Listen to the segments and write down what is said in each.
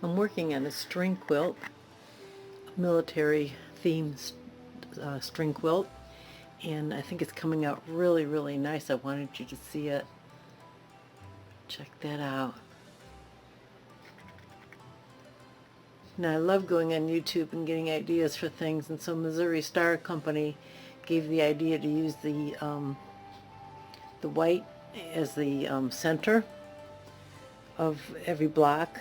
I'm working on a string quilt, military themed string quilt, and I think it's coming out really, really nice. I wanted you to see it. Check that out. Now, I love going on YouTube and getting ideas for things, and so Missouri Star Company gave the idea to use the white as the center of every block,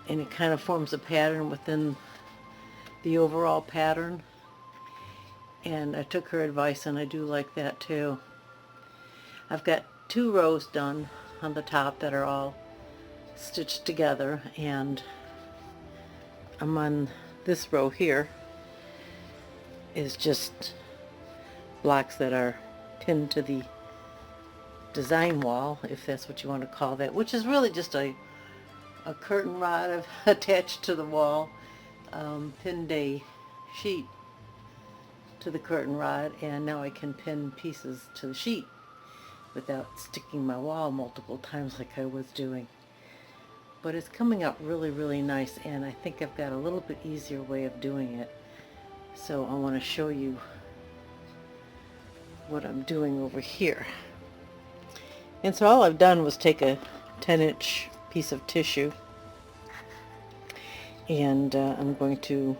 and it kind of forms a pattern within the overall pattern. And I took her advice, and I do like that too. I've got 2 rows done on the top that are all stitched together, and I'm on this row here is just blocks that are pinned to the design wall, if that's what you want to call that, which is really just a curtain rod attached to the wall, pinned a sheet to the curtain rod, and now I can pin pieces to the sheet without sticking my wall multiple times like I was doing. But it's coming out really, really nice, and I think I've got a little bit easier way of doing it. So I want to show you what I'm doing over here. And so all I've done was take a 10-inch piece of tissue, and I'm going to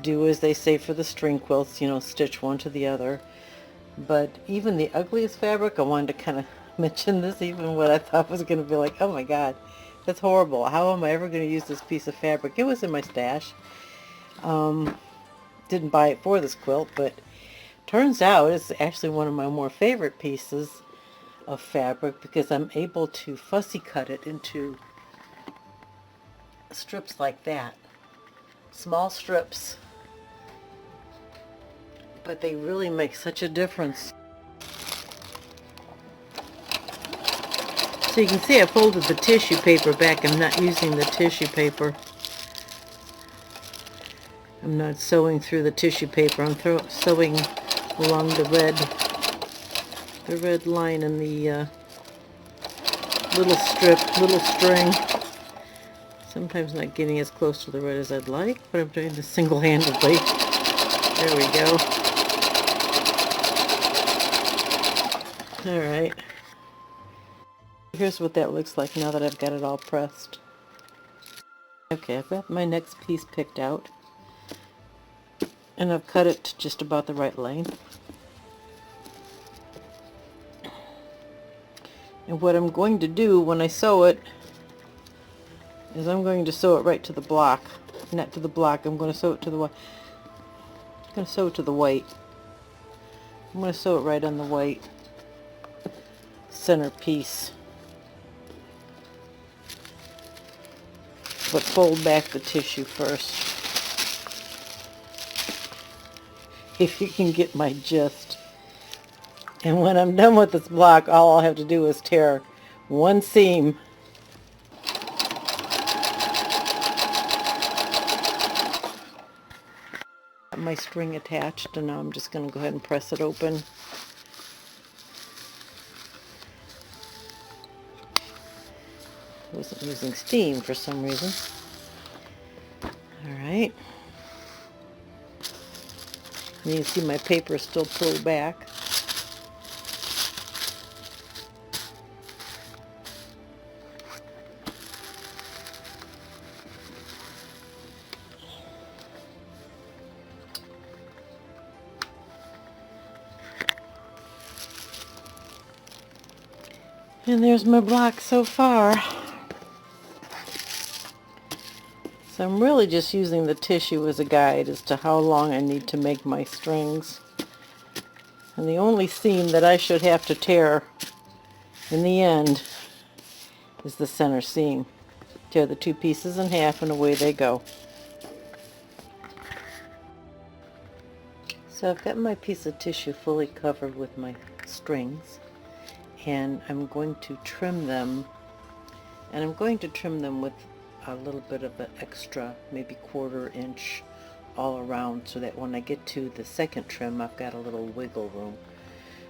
do as they say for the string quilts, you know, stitch one to the other. But even the ugliest fabric, I wanted to kind of mention this, even what I thought was going to be like, oh my god, that's horrible. How am I ever going to use this piece of fabric? It was in my stash. Didn't buy it for this quilt, but turns out it's actually one of my more favorite pieces of fabric, because I'm able to fussy cut it into strips like that. Small strips, but they really make such a difference. So you can see I folded the tissue paper back. I'm not using the tissue paper. I'm not sewing through the tissue paper. I'm sewing along the red line in the little string. Sometimes not getting as close to the red as I'd like, but I'm doing this single-handedly. There we go. Alright. Here's what that looks like now that I've got it all pressed. Okay, I've got my next piece picked out, and I've cut it to just about the right length. And what I'm going to do when I sew it is I'm going to sew it right to the block. Not to the block, I'm going to sew it to the white. I'm going to sew it to the white. I'm going to sew it right on the white center piece. But fold back the tissue first, if you can get my gist. And when I'm done with this block, all I'll have to do is tear one seam. Got my string attached, and now I'm just going to go ahead and press it open. I wasn't using steam for some reason. Alright. And you can see my paper is still pulled back. And there's my block so far. So I'm really just using the tissue as a guide as to how long I need to make my strings. And the only seam that I should have to tear in the end is the center seam. Tear the 2 pieces in half, and away they go. So I've got my piece of tissue fully covered with my strings, and I'm going to trim them, and I'm going to trim them with a little bit of an extra, maybe 1/4 inch all around, so that when I get to the second trim I've got a little wiggle room.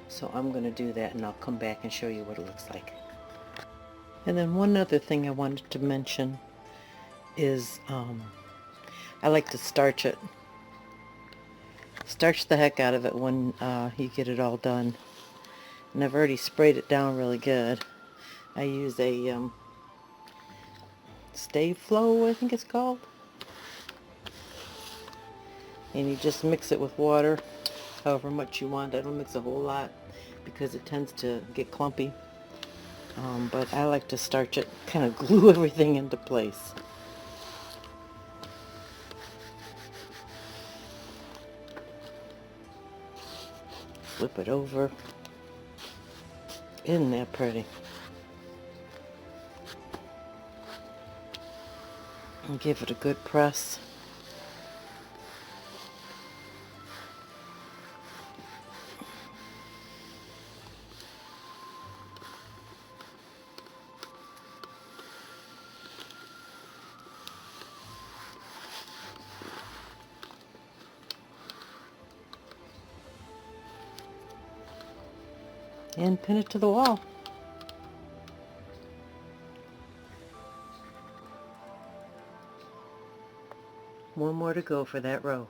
So I'm going to do that, and I'll come back and show you what it looks like. And then one other thing I wanted to mention is I like to starch it. Starch the heck out of it when you get it all done. And I've already sprayed it down really good. I use a Stay Flow, I think it's called. And you just mix it with water, however much you want. I don't mix a whole lot because it tends to get clumpy. But I like to starch it, kind of glue everything into place. Flip it over. Isn't that pretty? And give it a good press. And pin it to the wall. One more to go for that row.